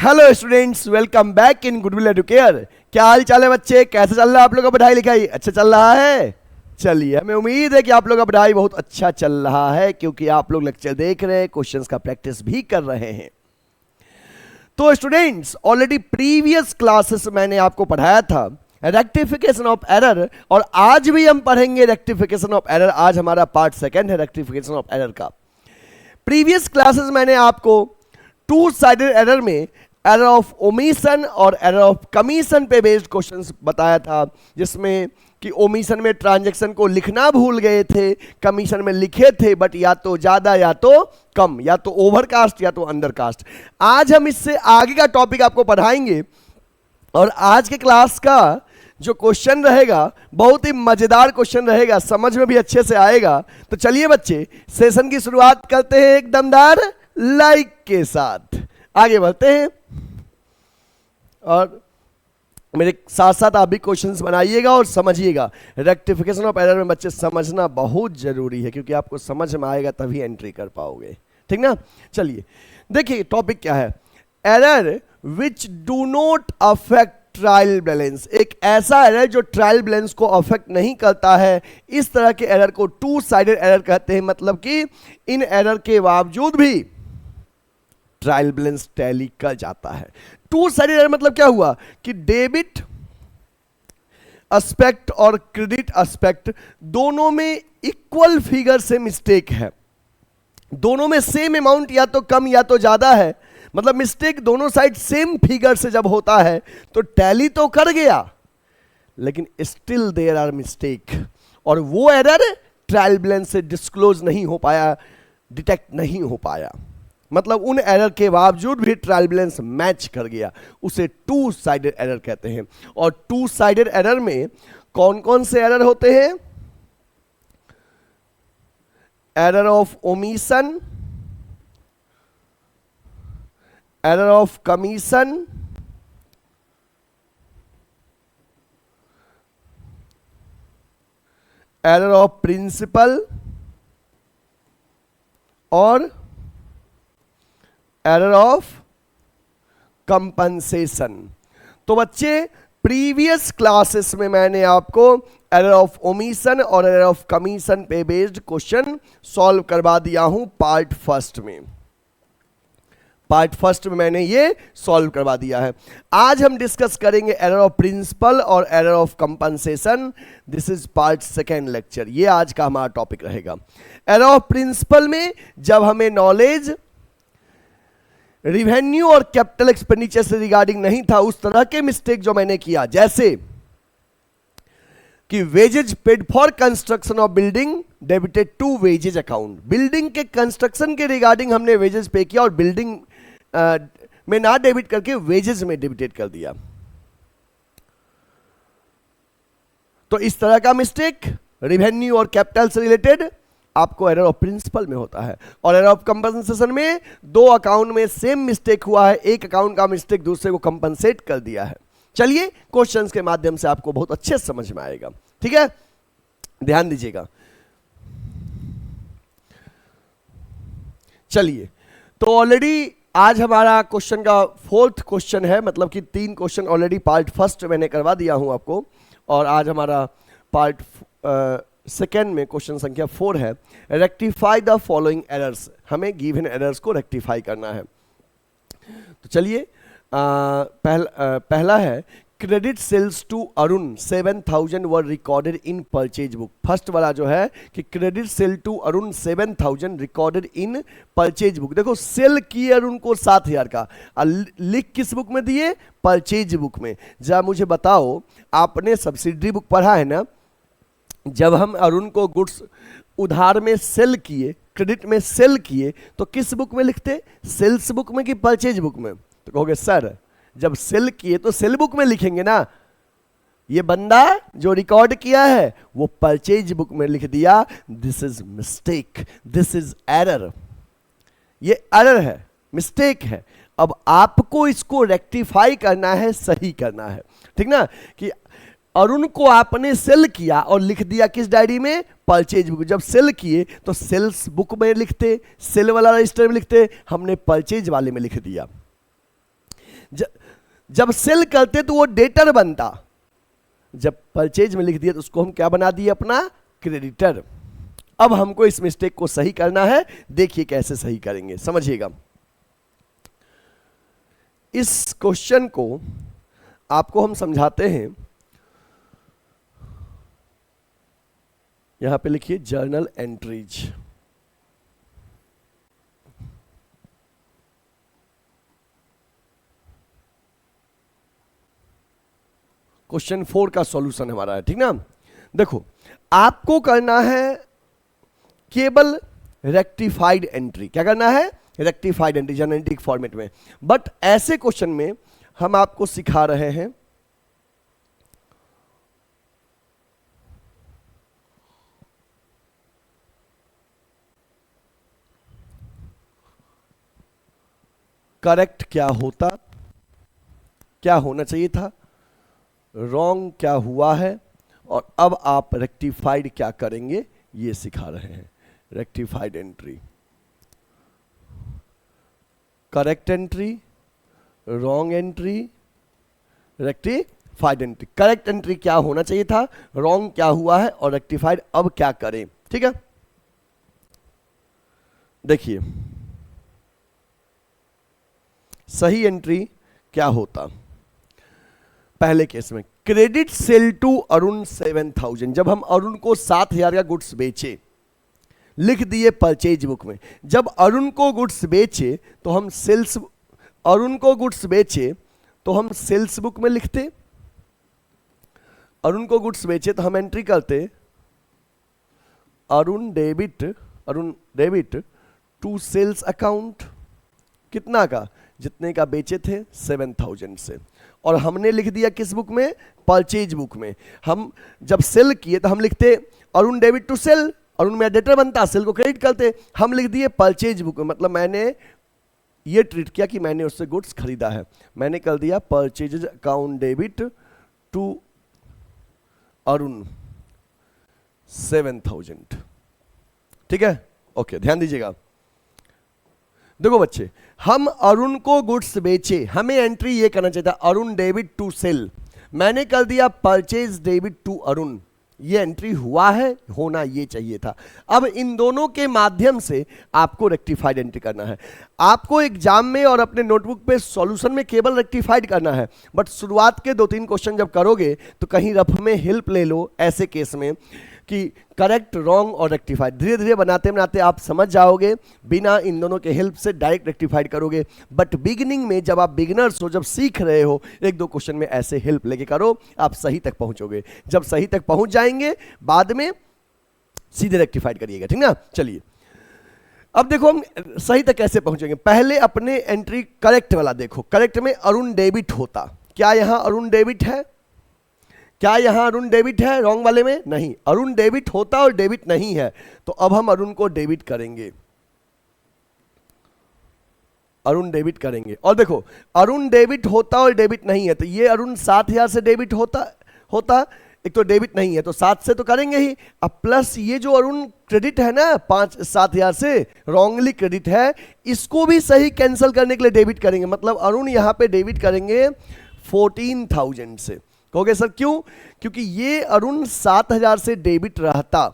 Hello students, welcome back in goodwill Educare. क्या हाल चाल है बच्चे? कैसे चल रहा है आप लोगों का पढ़ाई लिखाई? अच्छा चल रहा है? चलिए, हमें उम्मीद है कि आप लोगों का पढ़ाई बहुत अच्छा चल रहा है, क्योंकि आप लोग लेक्चर देख रहे हैं, क्वेश्चंस का प्रैक्टिस भी कर रहे हैं। तो स्टूडेंट्स, ऑलरेडी प्रीवियस क्लासेस मैंने आपको पढ़ाया था रेक्टिफिकेशन ऑफ एरर, और आज भी हम पढ़ेंगे रेक्टिफिकेशन ऑफ एरर। आज हमारा पार्ट सेकंड है रेक्टिफिकेशन ऑफ एरर का। प्रीवियस क्लासेस मैंने आपको टू साइडेड एरर में एरर ऑफ ओमिशन और एरर ऑफ कमीशन पे बेस्ड क्वेश्चंस बताया था, जिसमें कि ओमिशन में ट्रांजैक्शन को लिखना भूल गए थे, कमीशन में लिखे थे बट या तो ज्यादा या तो कम, या तो ओवरकास्ट या तो अंडरकास्ट। आज हम इससे आगे का टॉपिक आपको पढ़ाएंगे, और आज के क्लास का जो क्वेश्चन रहेगा बहुत ही मजेदार क्वेश्चन रहेगा, समझ में भी अच्छे से आएगा। तो चलिए बच्चे, सेशन की शुरुआत करते हैं एक दमदार लाइक के साथ। आगे बढ़ते हैं और मेरे साथ साथ आप भी क्वेश्चंस बनाइएगा और समझिएगा। रेक्टिफिकेशन ऑफ एरर में बच्चे समझना बहुत जरूरी है, क्योंकि आपको समझ में आएगा तभी एंट्री कर पाओगे, ठीक ना। चलिए देखिए टॉपिक क्या है। Error which do not affect trial balance. एक ऐसा एरर जो ट्रायल बैलेंस को अफेक्ट नहीं करता है, इस तरह के एरर को टू साइडेड एरर कहते हैं। मतलब कि इन एरर के बावजूद भी ट्रायल बैलेंस टैली कर जाता है। टू साइडेड एरर मतलब क्या हुआ कि डेबिट एस्पेक्ट और क्रेडिट एस्पेक्ट दोनों में इक्वल फिगर से मिस्टेक है, दोनों में सेम अमाउंट या तो कम या तो ज्यादा है। मतलब मिस्टेक दोनों साइड सेम फिगर से जब होता है तो टैली तो कर गया, लेकिन स्टिल देयर आर मिस्टेक, और वो एरर ट्रायल बैलेंस से डिस्क्लोज नहीं हो पाया, डिटेक्ट नहीं हो पाया। मतलब उन एरर के बावजूद भी ट्रायल बैलेंस मैच कर गया, उसे टू साइडेड एरर कहते हैं। और टू साइडेड एरर में कौन कौन से एरर होते हैं? Error of omission, error of commission, error of principle और एरर ऑफ कंपनसेशन। तो बच्चे, प्रीवियस क्लासेस में मैंने आपको एरर ऑफ ओमिशन और एरर ऑफ कमीशन पे बेस्ड क्वेश्चन सॉल्व करवा दिया हूं पार्ट फर्स्ट में। पार्ट फर्स्ट में मैंने ये सॉल्व करवा दिया है। आज हम डिस्कस करेंगे एरर ऑफ प्रिंसिपल और error of compensation. This is part second lecture, ये आज का हमारा टॉपिक रहेगा। एरर ऑफ प्रिंसिपल में जब हमें नॉलेज रिवेन्यू और कैपिटल एक्सपेंडिचर से रिगार्डिंग नहीं था, उस तरह के मिस्टेक जो मैंने किया, जैसे कि wages paid for construction of building debited to wages account. Building के कंस्ट्रक्शन के रिगार्डिंग हमने वेजेज पे किया और बिल्डिंग में ना डेबिट करके वेजेज में डेबिटेड कर दिया। तो इस तरह का मिस्टेक रिवेन्यू और कैपिटल से रिलेटेड आपको एरर ऑफ प्रिंसिपल में होता है। और एरर ऑफ कंपनसेशन में दो अकाउंट में सेम मिस्टेक हुआ है, एक अकाउंट का मिस्टेक दूसरे को कंपनसेट कर दिया है। चलिए क्वेश्चंस के माध्यम से आपको बहुत अच्छे से समझ में आएगा, ठीक है, ध्यान दीजिएगा। चलिए, तो ऑलरेडी आज हमारा क्वेश्चन का फोर्थ क्वेश्चन है, मतलब कि 3 क्वेश्चन ऑलरेडी पार्ट फर्स्ट मैंने करवा दिया हूं आपको, और आज हमारा पार्ट सेकेंड में क्वेश्चन संख्या 4 है। Rectify the following errors. हमें गिवन एरर्स को रेक्टिफाई करना है। तो चलिए, पहला है credit sales to Arun 7000 were recorded in purchase book. First वाला जो है कि credit sale to Arun 7000 recorded in purchase book. देखो, सेल किए अरुण को 7000 का, लिख किस बुक में दिए? परचेज बुक में। जरा मुझे बताओ, आपने सब्सिडरी बुक पढ़ा है ना? जब हम अरुण को गुड्स उधार में सेल किए, क्रेडिट में सेल किए, तो किस बुक में लिखते? सेल्स बुक में कि परचेज बुक में? तो कहोगे सर, जब सेल किए तो सेल बुक में लिखेंगे ना। ये बंदा जो रिकॉर्ड किया है वो परचेज बुक में लिख दिया। This is mistake, this is error. ये एरर है, मिस्टेक है। अब आपको इसको रेक्टिफाई करना है, सही करना है, ठीक ना। कि अरुण को आपने सेल किया और लिख दिया किस डायरी में? Purchase book. जब सेल किए तो सेल्स बुक में लिखते, सेल वाला रजिस्टर में लिखते, हमने परचेज वाले में लिख दिया। जब सेल करते तो वो डेटर बनता, जब परचेज में लिख दिया तो उसको हम क्या बना दिए, अपना क्रेडिटर। अब हमको इस मिस्टेक को सही करना है, देखिए कैसे सही करेंगे, समझिएगा। इस क्वेश्चन को आपको हम समझाते हैं। यहां पे लिखिए जर्नल एंट्रीज। क्वेश्चन 4 का सॉल्यूशन हमारा है, ठीक ना। देखो, आपको करना है केवल रेक्टिफाइड एंट्री। क्या करना है, रेक्टिफाइड एंट्री जेनेटिक फॉर्मेट में। बट ऐसे क्वेश्चन में हम आपको सिखा रहे हैं करेक्ट क्या होता, क्या होना चाहिए था, रॉन्ग क्या हुआ है, और अब आप रेक्टिफाइड क्या करेंगे, ये सिखा रहे हैं। Rectified entry, correct entry, wrong entry, rectified entry. Correct entry क्या होना चाहिए था, रॉन्ग क्या हुआ है, और रेक्टिफाइड अब क्या करें, ठीक है। देखिए, सही एंट्री क्या होता, पहले केस में क्रेडिट सेल टू अरुण 7000। जब हम अरुण को 7000 का गुड्स बेचे, लिख दिए परचेज बुक में। जब अरुण को गुड्स बेचे तो हम सेल्स, अरुण को गुड्स बेचे तो हम सेल्स बुक में लिखते। अरुण को गुड्स बेचे तो हम एंट्री करते Arun debit to sales account. कितना का, जितने का बेचे थे 7000 से, और हमने लिख दिया किस बुक में, परचेज बुक में। हम जब सेल किए तो हम लिखते Arun debit to sale, Arun में डेटर बनता, सेल को क्रेडिट करते, हम लिख दिए परचेज बुक में। मतलब मैंने ये ट्रीट किया कि मैंने उससे गुड्स खरीदा है, मैंने कर दिया purchase account debit to Arun 7000, ठीक है। ओके, ध्यान दीजिएगा। देखो बच्चे, हम अरुण को गुड्स बेचे, हमें एंट्री ये करना चाहिए था अरुण डेबिट टू सेल, मैंने कर दिया परचेज डेबिट टू अरुण। ये एंट्री हुआ है, होना ये चाहिए था। अब इन दोनों के माध्यम से आपको रेक्टिफाइड एंट्री करना है। आपको एग्जाम में और अपने नोटबुक पे सॉल्यूशन में केवल रेक्टिफाइड करना है, बट शुरुआत के 2-3 क्वेश्चन जब करोगे तो कहीं रफ में हेल्प ले लो ऐसे केस में कि करेक्ट, रॉन्ग और रेक्टिफाइड। धीरे धीरे बनाते बनाते आप समझ जाओगे, बिना इन दोनों के हेल्प से डायरेक्ट रेक्टिफाइड करोगे। बट बिगिनिंग में जब आप बिगिनर्स हो, जब सीख रहे हो, 1-2 क्वेश्चन में ऐसे हेल्प लेके करो, आप सही तक पहुंचोगे। जब सही तक पहुंच जाएंगे बाद में सीधे रेक्टिफाइड करिएगा, ठीक ना। चलिए अब देखो हम सही तक कैसे पहुंचेंगे। पहले अपने एंट्री करेक्ट वाला देखो। करेक्ट में अरुण डेबिट होता, क्या यहां अरुण डेबिट है, क्या यहां अरुण डेबिट है, रॉन्ग वाले में नहीं। अरुण डेबिट होता और डेबिट नहीं है, तो अब हम अरुण को डेबिट करेंगे, अरुण डेबिट करेंगे। और देखो, अरुण डेबिट होता और डेबिट नहीं है, तो ये अरुण 7000 से डेबिट होता एक तो डेबिट नहीं है तो 7 से तो करेंगे ही। अब प्लस ये जो अरुण क्रेडिट है ना 7000 से, रॉन्गली क्रेडिट है, इसको भी सही कैंसिल करने के लिए डेबिट करेंगे। मतलब अरुण यहां पे डेबिट करेंगे 14000 से। कहोगे सर क्यों, क्योंकि ये अरुण 7000 से डेबिट रहता,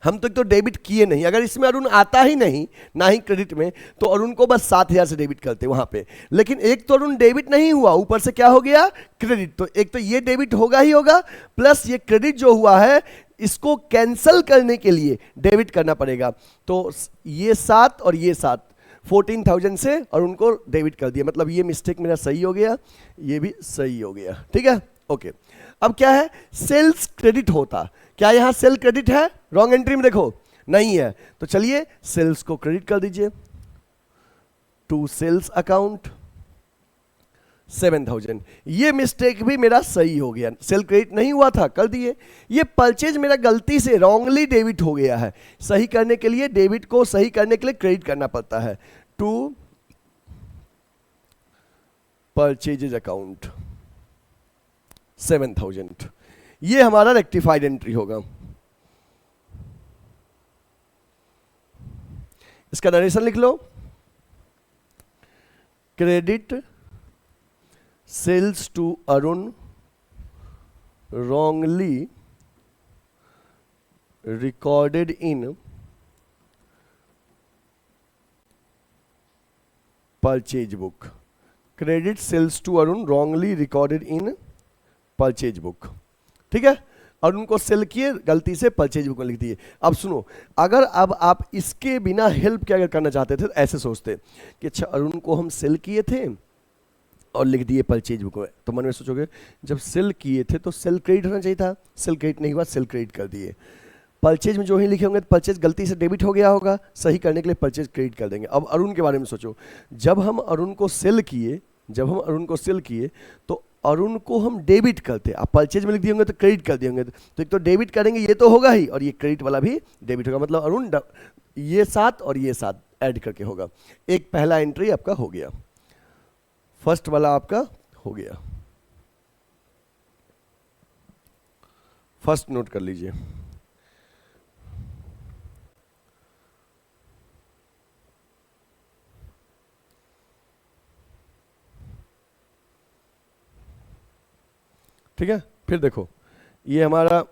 हम तो डेबिट किए नहीं। अगर इसमें अरुण आता ही नहीं, ना ही क्रेडिट में, तो अरुण को बस 7000 से डेबिट करते वहां पे। लेकिन एक तो अरुण डेबिट नहीं हुआ, ऊपर से क्या हो गया, क्रेडिट। तो एक तो ये डेबिट होगा ही होगा, प्लस ये क्रेडिट जो हुआ है इसको कैंसल करने के लिए डेबिट करना पड़ेगा। तो ये 7 और ये 7, 14000 से और उनको डेबिट कर दिया। मतलब ये मिस्टेक मेरा सही हो गया, ये भी सही हो गया, ठीक है। ओके, अब क्या है, सेल्स क्रेडिट होता, क्या यहां सेल क्रेडिट है, रॉन्ग एंट्री में देखो नहीं है, तो चलिए सेल्स को क्रेडिट कर दीजिए टू सेल्स अकाउंट 7000। ये मिस्टेक भी मेरा सही हो गया, सेल क्रेडिट नहीं हुआ था, कर दिए। ये परचेज मेरा गलती से रॉन्गली डेबिट हो गया है, सही करने के लिए, डेबिट को सही करने के लिए क्रेडिट करना पड़ता है टू परचेजेज अकाउंट 7000। ये हमारा रेक्टिफाइड एंट्री होगा। इसका नरेशन लिख लो, credit sales to Arun wrongly recorded in purchase book. Credit sales to Arun wrongly recorded in purchase book. ठीक है, अरुण को सेल किए, गलती से परचेज बुक में लिख दिए. अब सुनो, अगर अब आप इसके बिना हेल्प क्या अगर करना चाहते थे तो ऐसे सोचते कि अच्छा अरुण को हम सेल किए थे और लिख दिए परचेज बुक में, तो मन में सोचोगे जब सेल किए थे तो सेल क्रेडिट होना चाहिए था, सेल क्रेडिट नहीं हुआ, सेल क्रेडिट कर दिए. परचेज में जो ही लिखे होंगे तो परचेज गलती से डेबिट हो गया होगा, सही करने के लिए परचेज क्रेडिट कर देंगे. अब अरुण के बारे में सोचो, जब हम अरुण को सेल किए तो अरुण को हम डेबिट करते, आप परचेज में लिख दिए होंगे तो क्रेडिट कर दिए होंगे, तो एक तो डेबिट करेंगे ये तो होगा ही, और ये क्रेडिट वाला भी डेबिट होगा, मतलब अरुण ये 7 और ये 7 ऐड करके होगा. एक पहला एंट्री आपका हो गया, फर्स्ट वाला आपका हो गया. फर्स्ट नोट कर लीजिए. ठीक है, फिर देखो ये हमारा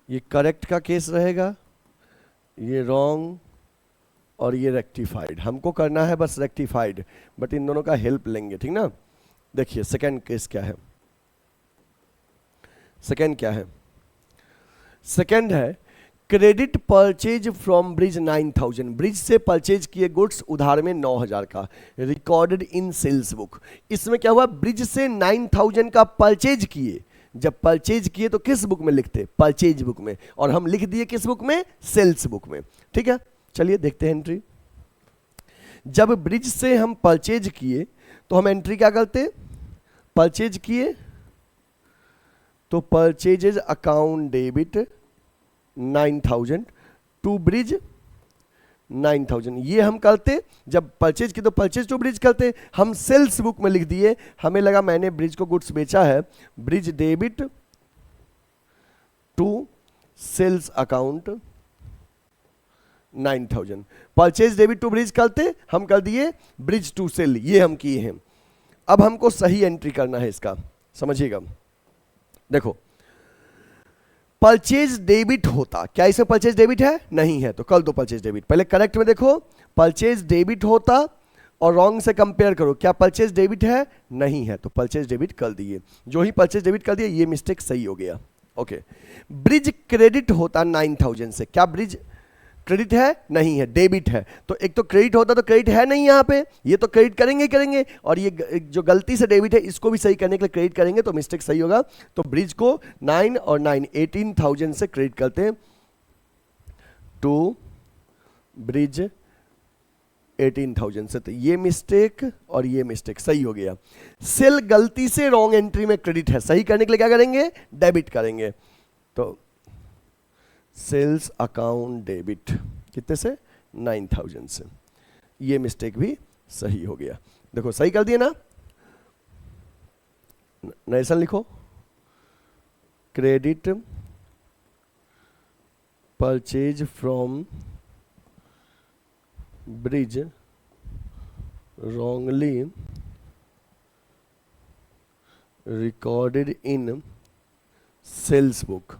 ये करेक्ट का केस रहेगा, ये रॉन्ग और ये रेक्टिफाइड. हमको करना है बस रेक्टिफाइड, बट इन दोनों का हेल्प लेंगे, ठीक ना. देखिए सेकंड केस क्या है, सेकंड क्या है, सेकंड है credit purchase from bridge 9000. Bridge से परचेज किए गुड्स उधार में 9000 का, रिकॉर्डेड इन सेल्स बुक. इसमें क्या हुआ, ब्रिज से 9000 का परचेज किए, जब परचेज किए तो किस बुक में लिखते, परचेज बुक में, और हम लिख दिए किस बुक में, सेल्स बुक में. ठीक है, चलिए देखते हैं एंट्री. जब ब्रिज से हम परचेज किए तो हम एंट्री क्या करते, परचेज किए तो purchases account debit 9000 to Brij 9000, ये हम करते. जब परचेज की तो परचेज टू ब्रिज करते, हम सेल्स बुक में लिख दिए, हमें लगा मैंने ब्रिज को गुड्स बेचा है, Brij debit to sales account 9000. Purchase debit to Brij करते, हम कर दिए ब्रिज टू सेल, ये हम किए हैं. अब हमको सही एंट्री करना है इसका, समझिएगा. देखो परचेज डेबिट होता, क्या इसमें परचेज डेबिट है, नहीं है, तो कर दो परचेज डेबिट. पहले करेक्ट में देखो, परचेज डेबिट होता और रॉन्ग से कंपेयर करो, क्या परचेज डेबिट है, नहीं है, तो परचेज डेबिट कर दिए. जो ही परचेज डेबिट कर दिए ये मिस्टेक सही हो गया. ओके, ब्रिज क्रेडिट होता 9000 से, क्या ब्रिज क्रेडिट है, नहीं है, डेबिट है. तो एक तो क्रेडिट होता तो क्रेडिट है नहीं यहाँ पे, ये तो क्रेडिट करेंगे ही करेंगे, और ये जो गलती से डेबिट है इसको भी सही करने के लिए क्रेडिट करेंगे तो मिस्टेक सही होगा. तो ब्रिज को 9 और 9 18,000 से क्रेडिट करते हैं टू ब्रिज 18,000 से, तो ये मिस्टेक और ये मिस्टेक सही हो गया. सेल गलती से रॉन्ग एंट्री में क्रेडिट है, सही करने के लिए क्या करेंगे, डेबिट करेंगे. तो सेल्स अकाउंट डेबिट कितने से, 9000 से, ये मिस्टेक भी सही हो गया. देखो सही कर दिए ना. नरेशन लिखो, credit purchase from Brij wrongly recorded in sales book.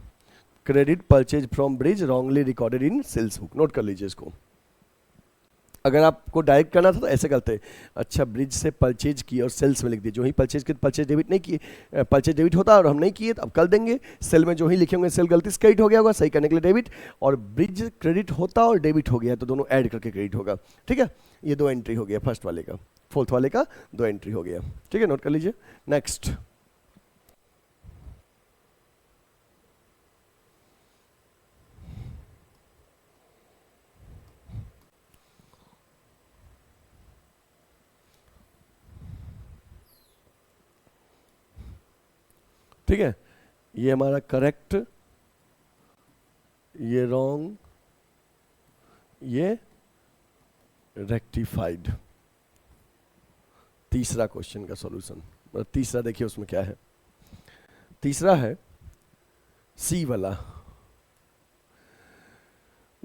Credit purchase from Brij wrongly recorded in sales book. Note कर लीजिए इसको. अगर आपको डायरेक्ट करना था तो ऐसे करते, अच्छा ब्रिज से परचेज किए और सेल्स में लिख दिए, जो ही परचेज किए परचेज डेबिट नहीं किए, परचेज डेबिट होता और हम नहीं किए तो अब कर देंगे. सेल में जो ही लिखे होंगे सेल गलती से क्रेडिट हो गया होगा, सही करने के लिए डेबिट, और ब्रिज क्रेडिट होता और डेबिट हो गया तो दोनों ऐड करके क्रेडिट होगा. ठीक है, ये 2 एंट्री हो गया, फर्स्ट वाले का, फोर्थ वाले का 2 एंट्री हो गया. ठीक है, नोट कर लीजिए. नेक्स्ट, ठीक है, ये हमारा करेक्ट, ये रॉन्ग, ये रेक्टिफाइड. तीसरा क्वेश्चन का सॉल्यूशन, मतलब तीसरा देखिए उसमें क्या है. तीसरा है सी वाला,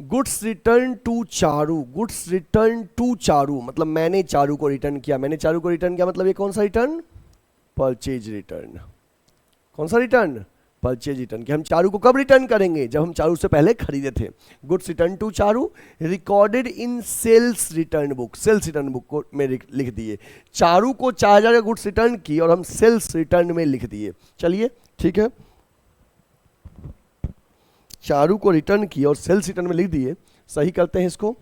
goods return to Charu, goods return to Charu मतलब मैंने चारू को रिटर्न किया, मैंने चारू को रिटर्न किया मतलब ये कौन सा रिटर्न? Purchase return. कौन सा रिटर्न? Purchase return. कि हम चारू को कब रिटर्न करेंगे? जब हम चारू से पहले खरीदे थे। Goods return to Charu recorded in sales return book, सेल्स रिटर्न बुक को में लिख दिए। चारू को 4000 का गुड्स रिटर्न की और हम सेल्स रिटर्न में लिख दिए। चलिए ठीक है, चारू को रिटर्न किया और सेल्स रिटर्न में लिख दिए। सही करते हैं इसको।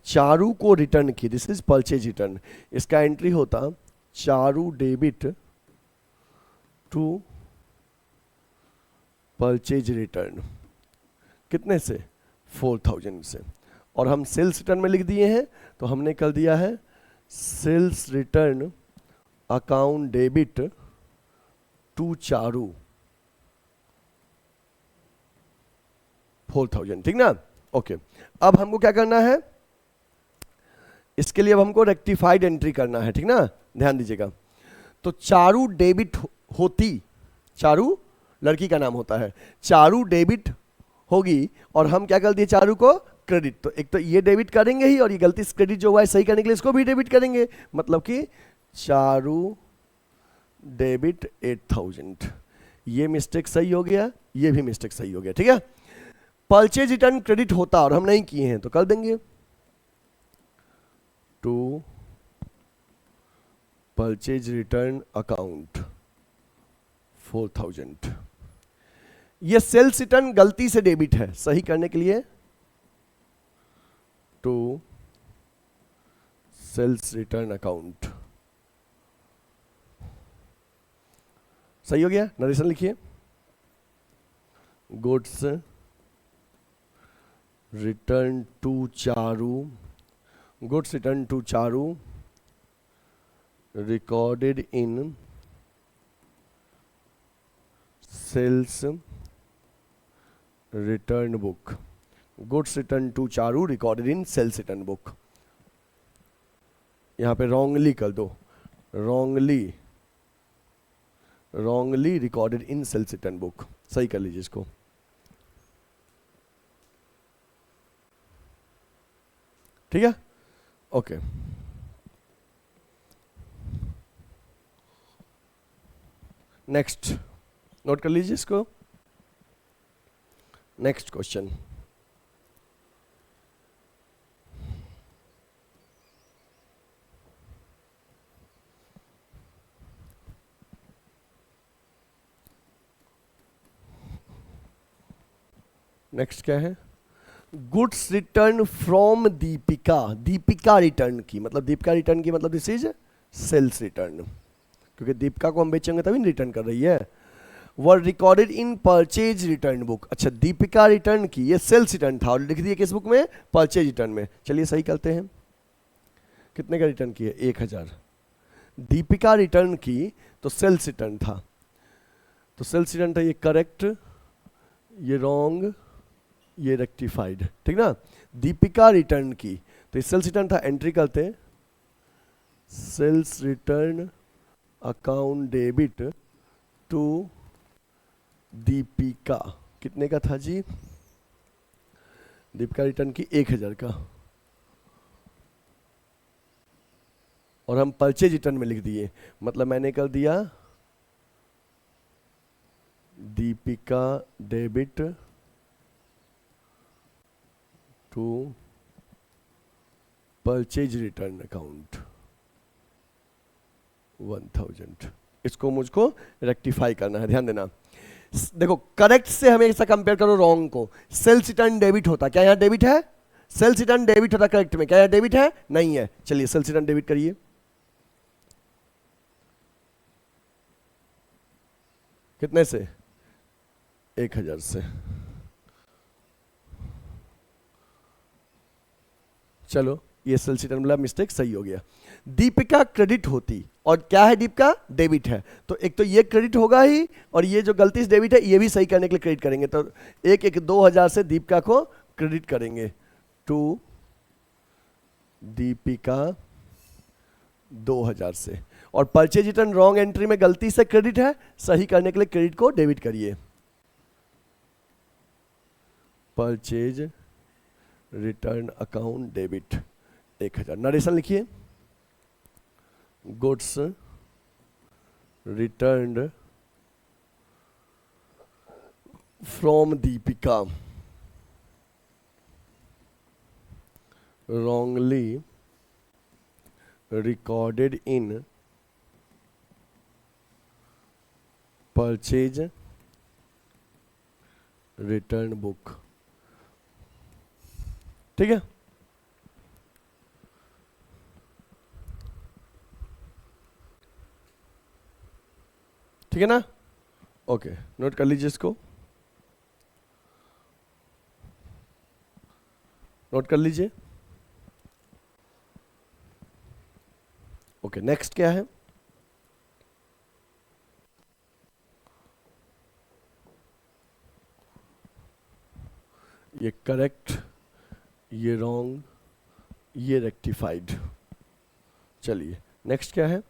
चारू को रिटर्न की, दिस इज परचेज रिटर्न। इसका एंट्री होता Charu debit to purchase return. कितने से? 4000 से। और हम सेल्स रिटर्न में लिख दिए हैं तो हमने कर दिया है sales return account debit to Charu 4000। ठीक ना? ओके। अब हमको क्या करना है? इसके लिए अब हमको रेक्टिफाइड एंट्री करना है। ठीक ना? ध्यान दीजिएगा। तो चारू डेबिट होती, चारू लड़की का नाम होता है, चारू डेबिट होगी और हम क्या कर दिए? चारू को क्रेडिट। तो एक तो ये डेबिट करेंगे ही और ये गलती से क्रेडिट जो हुआ है सही करने के लिए इसको भी डेबिट करेंगे। मतलब कि चारू डेबिट 8000। ये मिस्टेक सही हो गया, ये भी मिस्टेक सही हो गया। ठीक है? परचेज रिटर्न क्रेडिट होता और हम नहीं किए हैं तो कर देंगे टू परचेज रिटर्न अकाउंट 4000। ये सेल्स रिटर्न गलती से डेबिट है, सही करने के लिए टू सेल्स रिटर्न अकाउंट। सही हो गया? नरेशन लिखिए। Goods return to Charu, goods return to Charu recorded in sales return book, goods return to Charu recorded in sales return book। यहां पे wrongly कर दो, wrongly recorded in sales return book। सही कर लीजिए इसको। ठीक है? ओके। नेक्स्ट नोट कर लीजिए इसको। नेक्स्ट क्वेश्चन, नेक्स्ट क्या है? Goods return from Deepika, Deepika return की मतलब दीपिका रिटर्न की मतलब दिस इज सेल्स रिटर्न, क्योंकि दीपिका को हम बेचेंगे तभी रिटर्न कर रही है। वर recorded in purchase return book. अच्छा, दीपिका रिटर्न की, ये सेल्स रिटर्न था और लिख दिए किस बुक में? परचेज रिटर्न में। चलिए सही करते हैं। कितने का रिटर्न किया? 1000। दीपिका रिटर्न की तो सेल्स रिटर्न था, तो सेल्स रिटर्न था, ये करेक्ट, ये रॉन्ग, ये रेक्टिफाइड। ठीक ना? दीपिका रिटर्न की तो ये सेल्स रिटर्न था, एंट्री करते sales return account debit to Deepika. कितने का था जी? दीपिका रिटर्न की 1000 का, और हम परचेज रिटर्न में लिख दिए। मतलब मैंने कर दिया Deepika debit to purchase return account 1000। इसको मुझको रेक्टिफाई करना है, ध्यान देना। देखो, करेक्ट से हमें ऐसा कंपेयर करो रॉन्ग को। सेल्स रिटर्न डेबिट होता, क्या यहां डेबिट है? सेल्स रिटर्न डेबिट होता करेक्ट में, क्या यहां डेबिट है? नहीं है। चलिए सेल्स रिटर्न डेबिट करिए। कितने से? 1000 से। चलो, ये सेल्स रिटर्न वाला मिस्टेक सही हो गया। दीपिका क्रेडिट होती, और क्या है? दीपिका डेबिट है, तो एक तो ये क्रेडिट होगा ही, और ये जो गलती से डेबिट है ये भी सही करने के लिए क्रेडिट करेंगे। तो 2000 से दीपिका को क्रेडिट करेंगे टू दीपिका 2000 से। और परचेज रिटर्न रॉन्ग एंट्री में गलती से क्रेडिट है, सही करने के लिए क्रेडिट को डेबिट करिए। Purchase return account debit 1000। Narration लिखिए, goods returned from Deepika wrongly recorded in purchase return book। ठीक है, ठीक है ना? ओके, नोट कर लीजिए इसको, नोट कर लीजिए। ओके, नेक्स्ट क्या है? ये करेक्ट, ये रॉन्ग, ये रेक्टिफाइड। चलिए नेक्स्ट क्या है?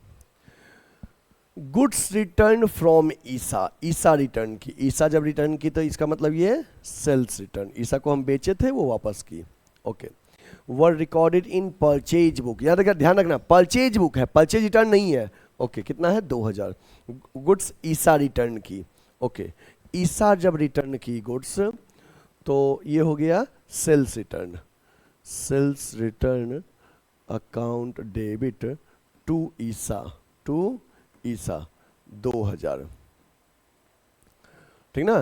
Goods return from Isa. Isa return की, ईसा जब रिटर्न की तो इसका मतलब ये सेल्स रिटर्न, ईसा को हम बेचे थे वो वापस की। Okay, were recorded in purchase book, याद रखना, ध्यान रखना परचेज बुक है, परचेज रिटर्न नहीं है। ओके, कितना है? 2000। गुड्स ईसा रिटर्न की। ओके, ईसा जब रिटर्न की गुड्स तो ये हो गया sales return, sales return account debit to Isa, to Isa 2000। ठीक ना?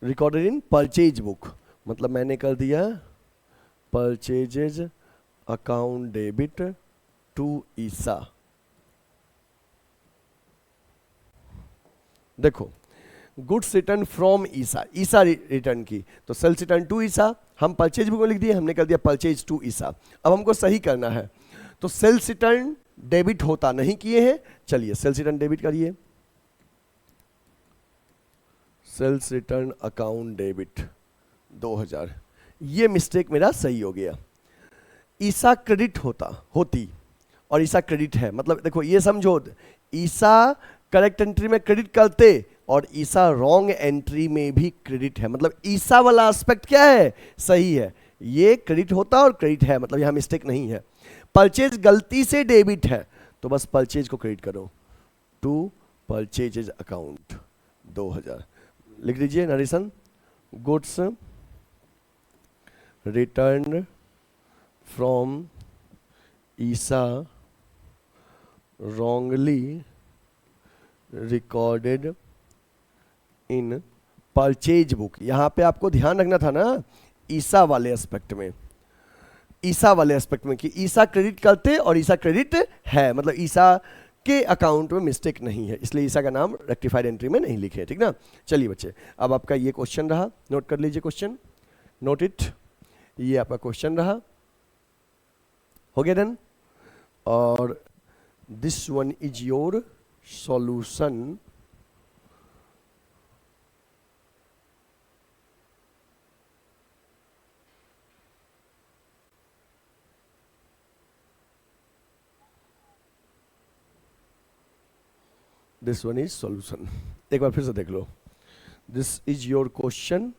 रिकॉर्डेड इन परचेज बुक मतलब मैंने कर दिया परचेजेज अकाउंट डेबिट टू ईसा। देखो, goods return from Isa, Isa return की तो सेल्स रिटर्न टू ईसा, हम परचेज बुक में लिख दिए, हमने कर दिया परचेज टू ईसा। अब हमको सही करना है तो सेल्स रिटर्न डेबिट होता नहीं किए हैं, चलिए सेल्स रिटर्न डेबिट करिए, सेल्स रिटर्न अकाउंट डेबिट 2000। ये मिस्टेक मेरा सही हो गया। ईसा क्रेडिट होती और ईसा क्रेडिट है, मतलब देखो ये समझो, ईसा करेक्ट एंट्री में क्रेडिट करते और ईसा रॉन्ग एंट्री में भी क्रेडिट है, मतलब ईसा वाला एस्पेक्ट क्या है? सही है, ये क्रेडिट होता और क्रेडिट है, मतलब यहां मिस्टेक नहीं है। परचेज गलती से डेबिट है तो बस परचेज को क्रेडिट करो, टू परचेजेज अकाउंट 2000। लिख लीजिए narration, goods return from Isa wrongly recorded in purchase book. यहां पे आपको ध्यान रखना था ना ईसा वाले एस्पेक्ट में, ईसा वाले एस्पेक्ट में कि ईसा क्रेडिट करते और ईसा क्रेडिट है, मतलब ईसा के अकाउंट में मिस्टेक नहीं है, इसलिए ईसा का नाम रेक्टिफाइड एंट्री में नहीं लिखे। ठीक ना? चलिए बच्चे, अब आपका ये क्वेश्चन रहा, नोट कर लीजिए क्वेश्चन, नोट इट, ये आपका क्वेश्चन रहा, हो गया डन। और this one is your solution. This one is solution, एक बार फिर से देख लो, दिस इज योर क्वेश्चन,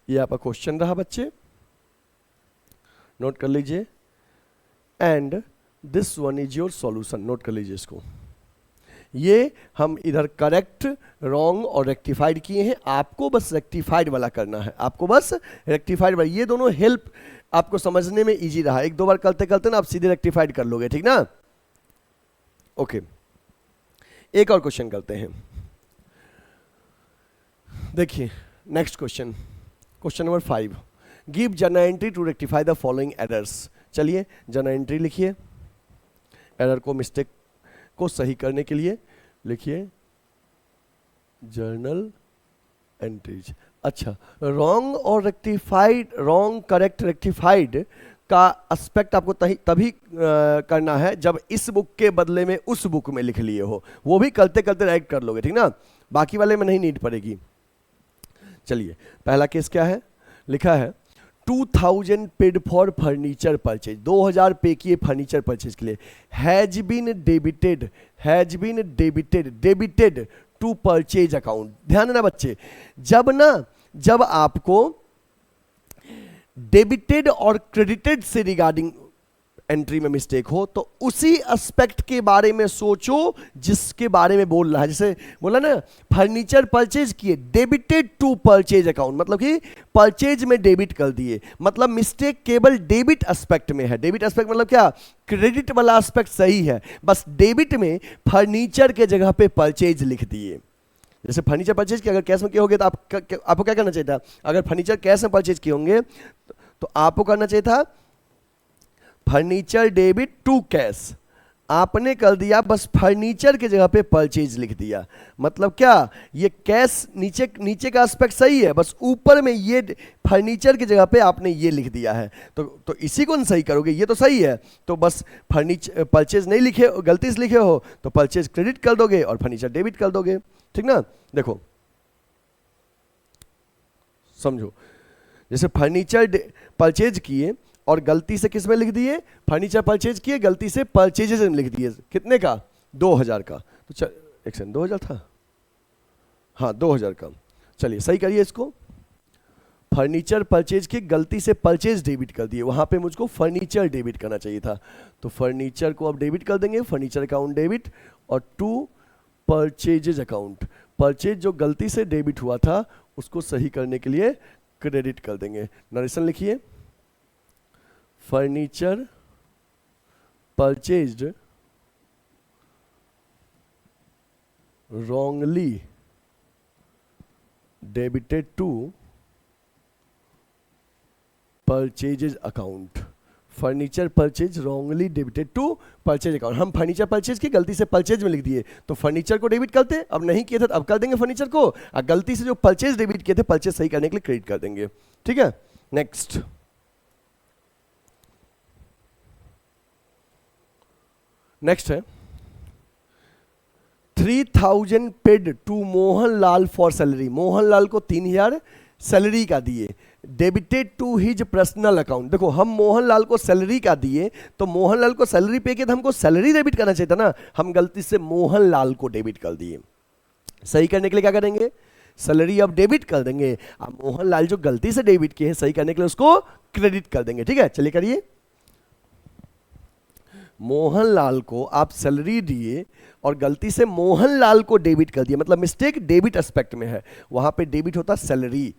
ये आपका क्वेश्चन रहा बच्चे, नोट कर लीजिए, and this one is your solution, note कर लीजिए इसको। ये हम इधर करेक्ट, रॉन्ग और रेक्टिफाइड किए हैं, आपको बस रेक्टिफाइड वाला करना है, आपको बस रेक्टिफाइड वाला, ये दोनों हेल्प आपको समझने में इजी रहा, एक दो बार करते करते ना आप सीधे रेक्टिफाइड कर लोगे। ठीक ना? ओके, एक और क्वेश्चन करते हैं, देखिए next question, question number 5, give journal entry to rectify the following errors. चलिए जर्नल एंट्री लिखिए, एरर को, मिस्टेक को सही करने के लिए लिखिए जर्नल एंट्रीज। अच्छा, रॉन्ग और रेक्टिफाइड, रॉन्ग करेक्ट रेक्टिफाइड का एस्पेक्ट आपको तभी करना है जब इस बुक के बदले में उस बुक में लिख लिए हो, वो भी करते करते राइट कर लोगे। ठीक ना? बाकी वाले में नहीं नीड पड़ेगी। चलिए पहला केस क्या है, लिखा है 2000 पेड फॉर फर्नीचर परचेज, 2000 पे किए फर्नीचर परचेज के लिए, has been debited to purchase account. ध्यान देना बच्चे, जब आपको डेबिटेड और क्रेडिटेड से रिगार्डिंग एंट्री में मिस्टेक हो तो उसी एस्पेक्ट के बारे में सोचो जिसके बारे में बोल रहा है। जैसे बोला ना फर्नीचर परचेज किए, डेबिटेड टू परचेज अकाउंट, मतलब कि परचेज में डेबिट कर दिए, मतलब मिस्टेक केवल डेबिट एस्पेक्ट में है। डेबिट एस्पेक्ट मतलब क्या, क्रेडिट वाला एस्पेक्ट सही है, बस डेबिट में फर्नीचर के जगह पे परचेज लिख दिए। जैसे फर्नीचर परचेज किया, अगर कैश में किए होंगे तो आपको क्या करना चाहिए था, अगर फर्नीचर कैश में परचेज किए होंगे तो आपको करना चाहिए था फर्नीचर डेबिट टू कैश। आपने कर दिया बस फर्नीचर के जगह पे परचेज लिख दिया। मतलब क्या, ये कैश नीचे का एस्पेक्ट सही है, बस ऊपर में ये फर्नीचर की जगह पे आपने ये लिख दिया है। तो इसी को सही करोगे, ये तो सही है, तो बस फर्नीचर परचेज नहीं लिखे, गलती से लिखे हो तो परचेज क्रेडिट कर दोगे और फर्नीचर डेबिट कर दोगे। ठीक ना, देखो समझो, जैसे फर्नीचर परचेज किए और गलती से किस में लिख दिए, फर्नीचर परचेज किए गलती से परचेजेज में लिख दिए, कितने का, 2000 का। तो चल एक सेकंड, 2000 था, हाँ 2000 का। चलिए सही करिए इसको, फर्नीचर परचेज की गलती से परचेज डेबिट कर दिए, वहां पे मुझको फर्नीचर डेबिट करना चाहिए था, तो फर्नीचर को अब डेबिट कर देंगे, फर्नीचर अकाउंट डेबिट, और टू परचेजेज अकाउंट, परचेज जो गलती से डेबिट हुआ था उसको सही करने के लिए क्रेडिट कर देंगे। नरेशन लिखिए, furniture purchased wrongly debited to purchases account। Furniture purchase wrongly debited to purchase account. हम फर्नीचर परचेज की गलती से परचेज में लिख दिए, तो फर्नीचर को डेबिट करते, अब नहीं किए थे तो अब कर देंगे फर्नीचर को, और गलती से जो परचेज डेबिट किए थे परचेज सही करने के लिए क्रेडिट कर देंगे। ठीक है, नेक्स्ट है 3000 paid to Mohanlal for salary. Mohanlal को 3000 सैलरी का दिए, debited to his personal account. देखो हम मोहनलाल को सैलरी का दिए तो मोहनलाल को सैलरी पे किया तो हमको सैलरी डेबिट करना चाहिए था ना, हम गलती से मोहनलाल को डेबिट कर दिए। सही करने के लिए क्या करेंगे, सैलरी अब डेबिट कर देंगे, अब मोहनलाल जो गलती से डेबिट किए हैं सही करने के लिए उसको क्रेडिट कर देंगे। ठीक है, चलिए करिए, मोहनलाल को आप सैलरी दिए और गलती से मोहनलाल को डेबिट कर दिया, मतलब मिस्टेक डेबिट एस्पेक्ट में है, वहां पे डेबिट होता सैलरी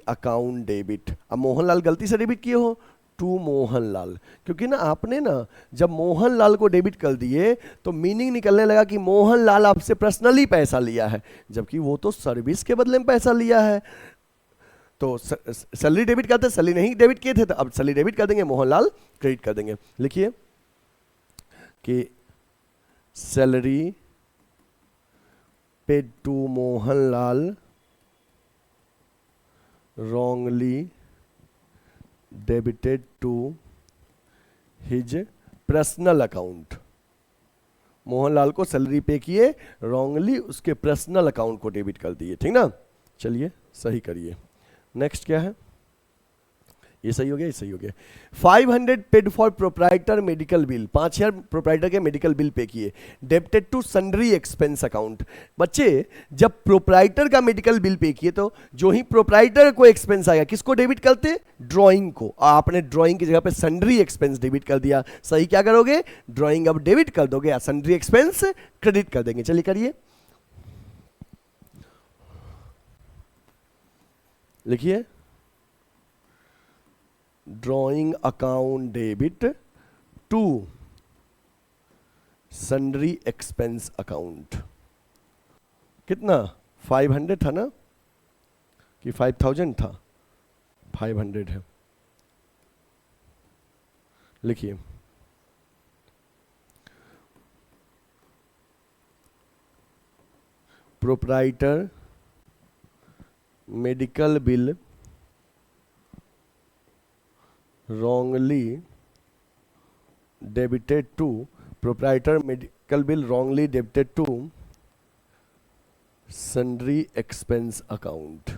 अकाउंट डेबिट। अब मोहनलाल गलती से डेबिट किए हो टू मोहनलाल, क्योंकि ना आपने ना जब मोहनलाल को डेबिट कर दिए तो मीनिंग निकलने लगा कि मोहनलाल आपसे पर्सनली पैसा लिया है, जबकि वो तो सर्विस के बदले में पैसा लिया है। तो सैलरी डेबिट करते, सैलरी नहीं डेबिट किए थे तो अब सैलरी डेबिट कर देंगे, मोहनलाल क्रेडिट कर देंगे। लिखिए कि salary paid to Mohanlal wrongly debited to his personal account. Mohanlal को सैलरी पे किए, रॉन्गली उसके पर्सनल अकाउंट को डेबिट कर दिए। ठीक ना, चलिए सही करिए। नेक्स्ट क्या है, ये सही हो गया, ये सही हो गया। 500 paid for proprietor medical bill, 5000 proprietor के मेडिकल बिल पे किए, debited to sundry expense account. बच्चे जब प्रोप्राइटर का मेडिकल बिल पे किए तो जो ही प्रोप्राइटर को एक्सपेंस आएगा किसको डेबिट करते, ड्राइंग को, आपने ड्राइंग की जगह पे सन्ड्री एक्सपेंस डेबिट कर दिया। सही क्या करोगे, ड्राइंग अब डेबिट कर दोगे या सन्ड्री एक्सपेंस क्रेडिट कर देंगे। चलिए करिए, लिखिए drawing account debit to sundry expense account. कितना, 500 था ना कि 5000 था, 500 है। लिखिए proprietor medical bill wrongly debited to proprietor medical bill wrongly debited to sundry expense account।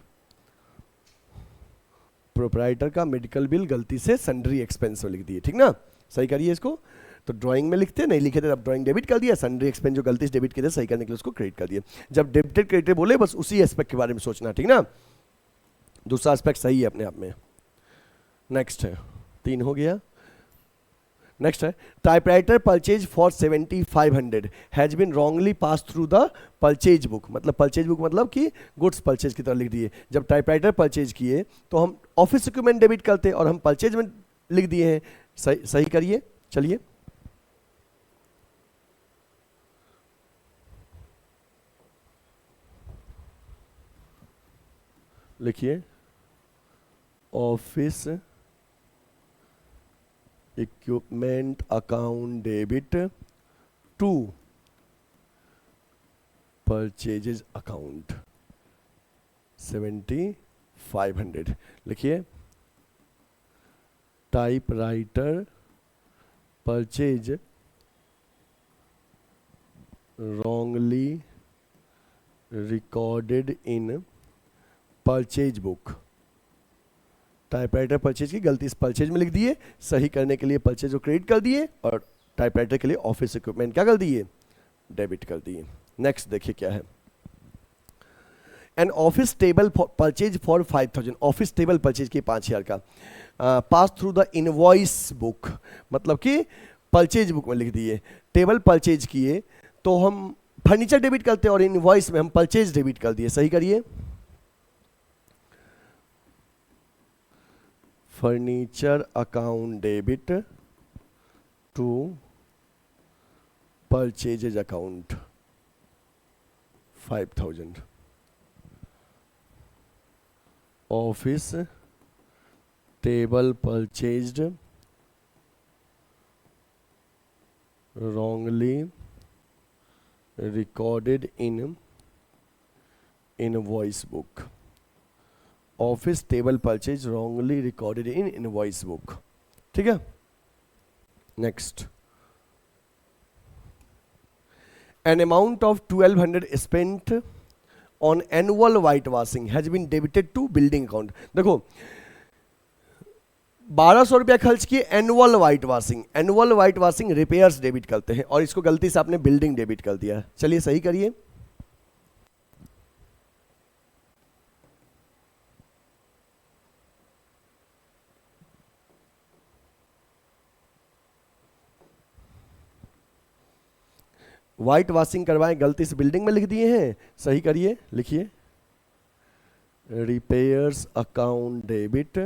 Proprietor का मेडिकल बिल गलती से सन्ड्री एक्सपेंस में लिख दिए, ठीक ना, सही करिए इसको। तो ड्राइंग में लिखते नहीं लिखे थे, अब ड्राइंग डेबिट कर दिया, सन्ड्री एक्सपेंस जो गलती से डेबिट किए थे सही करने के लिए उसको क्रेडिट कर दिया। जब डेबिटेड क्रेडिटेड बोले बस उसी एस्पेक्ट के बारे में सोचना, ठीक ना, दूसरा एस्पेक्ट सही है अपने आप में। नेक्स्ट है, 3 हो गया। नेक्स्ट है, typewriter purchase for 7500 has been wrongly pass through the purchase book. मतलब परचेज बुक मतलब कि गुड्स परचेज की तरह लिख दिए। जब टाइपराइटर परचेज किए तो हम ऑफिस इक्विपमेंट डेबिट करते और हम परचेज में लिख दिए हैं, सही करिए। चलिए लिखिए, office equipment account debit to purchases account 7500। लिखिए, typewriter purchase wrongly recorded in purchase book. Typewriter purchase की गलती इस परचेज में लिख दिए, सही करने के लिए परचेज को क्रेडिट कर दिए और टाइपराइटर के लिए ऑफिस इक्विपमेंट क्या कर दिए, डेबिट कर दिए। नेक्स्ट देखिए क्या है, an office table purchase for 5000, office table purchase की 5000 का पास थ्रू द इनवॉइस बुक, मतलब कि परचेज बुक में लिख दिए। टेबल परचेज किए तो हम फर्नीचर डेबिट करते हैं और इनवॉइस में हम परचेज डेबिट कर दिए, सही करिए। Furniture account debit to purchases account 5000। Office table purchased wrongly recorded in invoice book। Office table purchase wrongly recorded in invoice book, ठीक है। नेक्स्ट, an amount of 1200 spent on annual white washing has been debited to building account। देखो 1200 रुपया खर्च किए annual white washing, annual white washing repairs debit करते हैं और इसको गलती से आपने बिल्डिंग डेबिट कर दिया। चलिए सही करिए। वाइट वॉशिंग करवाएं, गलती से बिल्डिंग में लिख दिए हैं, सही करिए। लिखिए, repairs account debit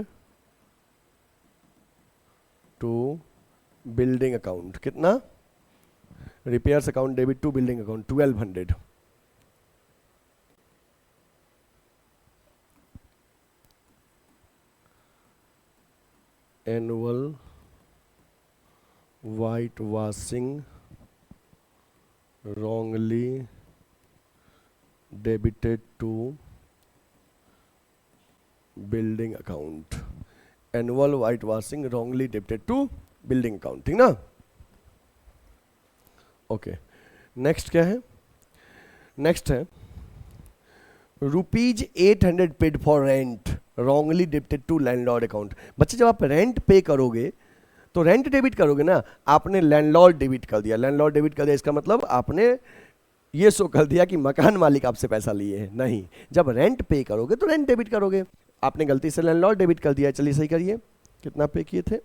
to building account, कितना, repairs account debit to building account 1200। Annual white washing wrongly debited to building account। Annual white washing wrongly debited to building account, ठीक ना। ओके, नेक्स्ट क्या है, नेक्स्ट है ₹800 paid for rent wrongly debited to landlord account. बच्चे जब आप rent पे करोगे तो रेंट डेबिट करोगे ना, आपने लैंडलॉर्ड डेबिट कर दिया। लैंडलॉर्ड डेबिट कर दिया इसका मतलब आपने ये शो कर दिया कि मकान मालिक आपसे पैसा लिए हैं, नहीं। जब रेंट पे करोगे तो रेंट डेबिट करोगे, आपने गलती से लैंडलॉर्ड डेबिट कर दिया। चलिए सही करिए, कितना पे किए थे,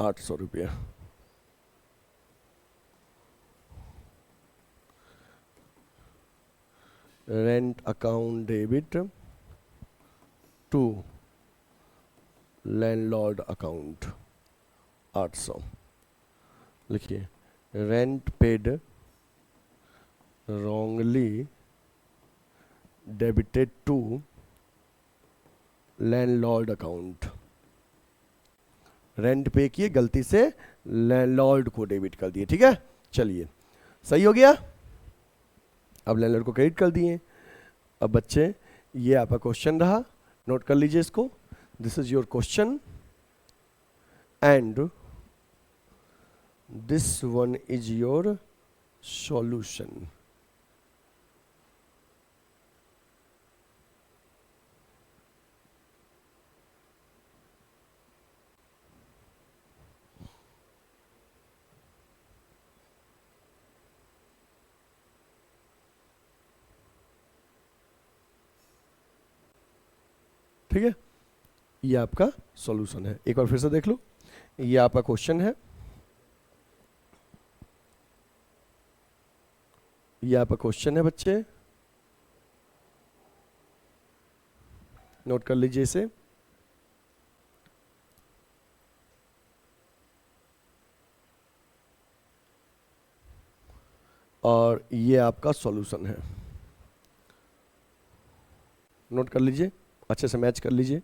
800 रुपया। Rent account debit to landlord account 800। लिखिए, rent paid wrongly debited to landlord account. Rent pay किए, गलती से लैंडलॉर्ड को डेबिट कर दिए, ठीक है। चलिए सही हो गया, अब लैंडलॉर्ड को क्रेडिट कर दिए। अब बच्चे ये आपका क्वेश्चन रहा, नोट कर लीजिए इसको। This is your question and this one is your solution। ठीक है, ये आपका सॉल्यूशन है। एक बार फिर से देख लो, ये आपका क्वेश्चन है, ये आपका क्वेश्चन है बच्चे, नोट कर लीजिए इसे। और ये आपका सॉल्यूशन है, नोट कर लीजिए, अच्छे से मैच कर लीजिए।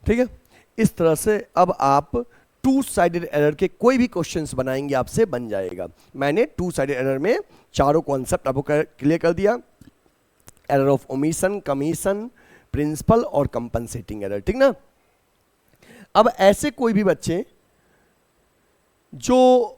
ठीक है, इस तरह से अब आप टू साइडेड एरर के कोई भी क्वेश्चंस बनाएंगे आपसे बन जाएगा। मैंने टू साइडेड एरर में चारों कॉन्सेप्ट आपको क्लियर कर दिया, error of omission, commission, principle और कंपनसेटिंग एरर, ठीक ना। अब ऐसे कोई भी बच्चे जो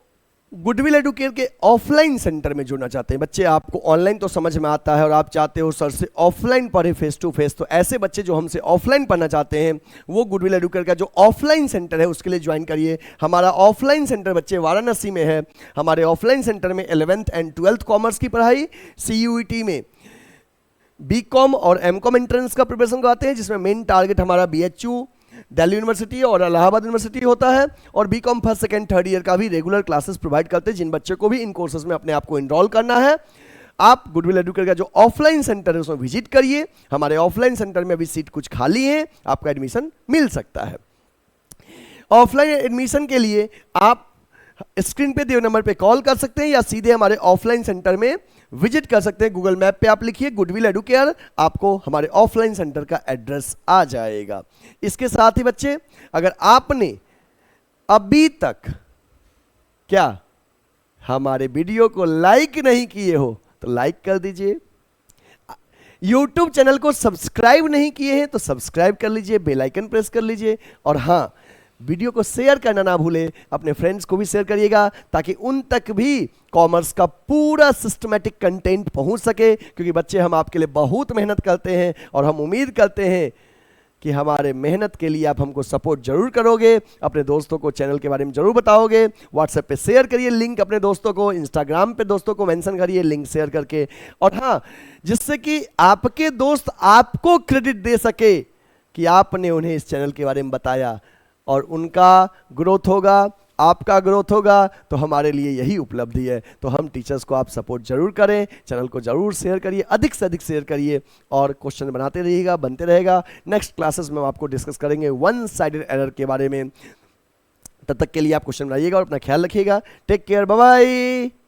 गुडविल एडुकेयर के ऑफलाइन सेंटर में जुड़ना चाहते हैं, बच्चे आपको ऑनलाइन तो समझ में आता है और आप चाहते हो सर से ऑफलाइन पढ़े फेस टू फेस, तो ऐसे बच्चे जो हमसे ऑफलाइन पढ़ना चाहते हैं वो गुडविल एडुकेयर का जो ऑफलाइन सेंटर है उसके लिए ज्वाइन करिए। हमारा ऑफलाइन सेंटर बच्चे वाराणसी में है। हमारे ऑफलाइन सेंटर में 11th एंड 12th कॉमर्स की पढ़ाई, CUET में BCom और MCom एंट्रेंस का प्रिपरेशन कराते हैं, जिसमें मेन टारगेट हमारा BHU, दिल्ली यूनिवर्सिटी और इलाहाबाद यूनिवर्सिटी होता है, और BCom first second third year का भी रेगुलर क्लासेस प्रोवाइड करते हैं। जिन बच्चों को भी इन कोर्सेज में अपने आप को इनरोल करना है, आप गुडविल एडुकेयर का जो ऑफलाइन सेंटर है उसमें विजिट करिए। हमारे ऑफलाइन सेंटर में अभी सीट कुछ खाली है, आपका एडमिशन मिल सकता है। ऑफलाइन एडमिशन के लिए आप स्क्रीन पे दिए नंबर पे कॉल कर सकते हैं या सीधे हमारे ऑफलाइन सेंटर में विजिट कर सकते हैं। गूगल मैप पे आप लिखिए गुडविल एडुकेयर, आपको हमारे ऑफलाइन सेंटर का एड्रेस आ जाएगा। इसके साथ ही बच्चे, अगर आपने अभी तक क्या हमारे वीडियो को लाइक नहीं किए हो तो लाइक कर दीजिए, YouTube चैनल को सब्सक्राइब नहीं किए हैं तो सब्सक्राइब कर लीजिए, बेल आइकन प्रेस कर लीजिए, और हाँ, वीडियो को शेयर करना ना भूलें, अपने फ्रेंड्स को भी शेयर करिएगा ताकि उन तक भी कॉमर्स का पूरा सिस्टमैटिक कंटेंट पहुंच सके। क्योंकि बच्चे हम आपके लिए बहुत मेहनत करते हैं और हम उम्मीद करते हैं कि हमारे मेहनत के लिए आप हमको सपोर्ट जरूर करोगे, अपने दोस्तों को चैनल के बारे में जरूर बताओगे, व्हाट्सएप पे शेयर करिए लिंक अपने दोस्तों को, इंस्टाग्राम पे दोस्तों को मेंशन करिए लिंक शेयर करके, और हाँ, जिससे कि आपके दोस्त आपको क्रेडिट दे सके कि आपने उन्हें इस चैनल के बारे में बताया, और उनका ग्रोथ होगा, आपका ग्रोथ होगा, तो हमारे लिए यही उपलब्धि है। तो हम टीचर्स को आप सपोर्ट जरूर करें, चैनल को जरूर शेयर करिए, अधिक से अधिक शेयर करिए, और क्वेश्चन बनाते रहिएगा, बनते रहेगा। नेक्स्ट क्लासेस में हम आपको डिस्कस करेंगे वन साइडेड एरर के बारे में। तब तक के लिए आप क्वेश्चन बनाइएगा और अपना ख्याल रखिएगा। Take care, bye bye.